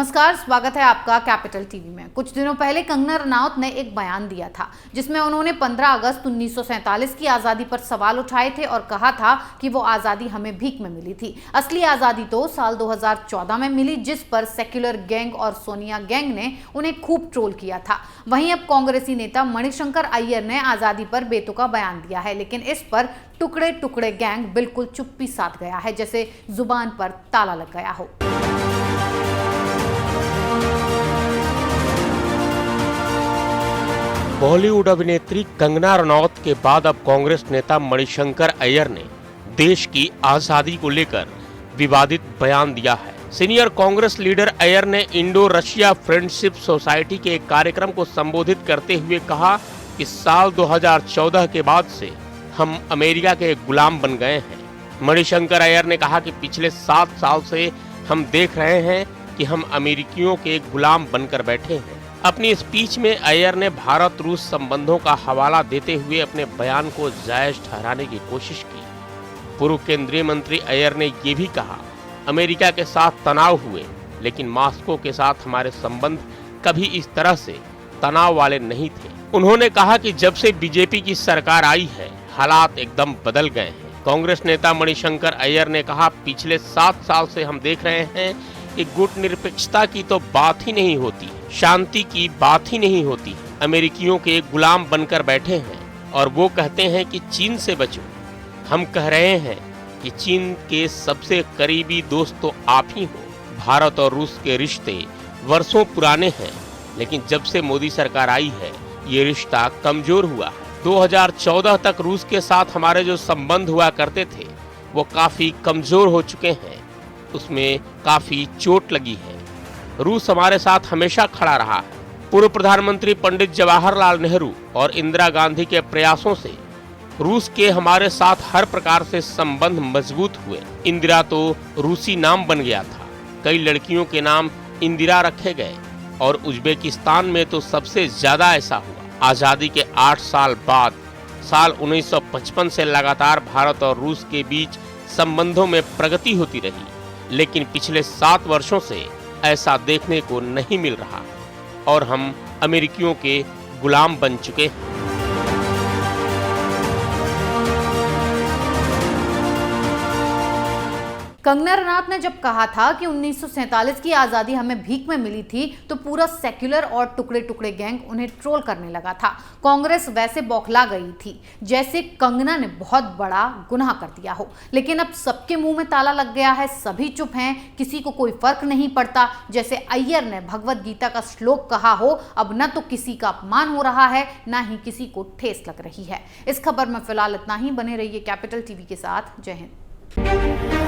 नमस्कार, स्वागत है आपका कैपिटल टीवी में। कुछ दिनों पहले कंगना रनौत ने एक बयान दिया था जिसमें उन्होंने 15 अगस्त 1947 की आज़ादी पर सवाल उठाए थे और कहा था कि वो आज़ादी हमें भीख में मिली थी। असली आज़ादी तो साल 2014 में मिली, जिस पर सेक्युलर गैंग और सोनिया गैंग ने उन्हें खूब ट्रोल किया था। वहीं अब कांग्रेसी नेता मणिशंकर अय्यर ने आज़ादी पर बेतुका बयान दिया है, लेकिन इस पर टुकड़े टुकड़े गैंग बिल्कुल चुप्पी साध गया है, जैसे जुबान पर ताला लग गया हो। बॉलीवुड अभिनेत्री कंगना रनौत के बाद अब कांग्रेस नेता मणिशंकर अय्यर ने देश की आजादी को लेकर विवादित बयान दिया है। सीनियर कांग्रेस लीडर अय्यर ने इंडो रशिया फ्रेंडशिप सोसाइटी के एक कार्यक्रम को संबोधित करते हुए कहा कि साल 2014 के बाद से हम अमेरिका के गुलाम बन गए हैं। मणिशंकर अय्यर ने कहा कि पिछले 7 साल से हम देख रहे हैं कि हम अमेरिकियों के गुलाम बनकर बैठे हैं। अपनी स्पीच में अय्यर ने भारत रूस संबंधों का हवाला देते हुए अपने बयान को जायज ठहराने की कोशिश की। पूर्व केंद्रीय मंत्री अय्यर ने ये भी कहा, अमेरिका के साथ तनाव हुए, लेकिन मॉस्को के साथ हमारे संबंध कभी इस तरह से तनाव वाले नहीं थे। उन्होंने कहा कि जब से बीजेपी की सरकार आई है, हालात एकदम बदल गए हैं। कांग्रेस नेता मणिशंकर अय्यर ने कहा, पिछले 7 साल से हम देख रहे हैं कि गुटनिरपेक्षता की तो बात ही नहीं होती, शांति की बात ही नहीं होती। अमेरिकियों के गुलाम बनकर बैठे हैं और वो कहते हैं कि चीन से बचो। हम कह रहे हैं कि चीन के सबसे करीबी दोस्त तो आप ही हो। भारत और रूस के रिश्ते वर्षों पुराने हैं, लेकिन जब से मोदी सरकार आई है, ये रिश्ता कमजोर हुआ है। 2014 तक रूस के साथ हमारे जो संबंध हुआ करते थे, वो काफी कमजोर हो चुके हैं। उसमें काफी चोट लगी है। रूस हमारे साथ हमेशा खड़ा रहा है। पूर्व प्रधानमंत्री पंडित जवाहरलाल नेहरू और इंदिरा गांधी के प्रयासों से रूस के हमारे साथ हर प्रकार से संबंध मजबूत हुए। इंदिरा तो रूसी नाम बन गया था, कई लड़कियों के नाम इंदिरा रखे गए और उज्बेकिस्तान में तो सबसे ज्यादा ऐसा हुआ। आजादी के 8 साल बाद साल 1955 से लगातार भारत और रूस के बीच संबंधों में प्रगति होती रही, लेकिन पिछले 7 वर्षों से ऐसा देखने को नहीं मिल रहा और हम अमेरिकियों के गुलाम बन चुके हैं। कंगना रनौत ने जब कहा था कि 1947 की आज़ादी हमें भीख में मिली थी, तो पूरा सेक्युलर और टुकड़े टुकड़े गैंग उन्हें ट्रोल करने लगा था। कांग्रेस वैसे बौखला गई थी जैसे कंगना ने बहुत बड़ा गुनाह कर दिया हो, लेकिन अब सबके मुंह में ताला लग गया है, सभी चुप हैं, किसी को कोई फर्क नहीं पड़ता। जैसे अय्यर ने भगवत गीता का श्लोक कहा हो, अब न तो किसी का अपमान हो रहा है, ना ही किसी को ठेस लग रही है। इस खबर में फिलहाल इतना ही। बने रहिए कैपिटल टीवी के साथ। जय हिंद।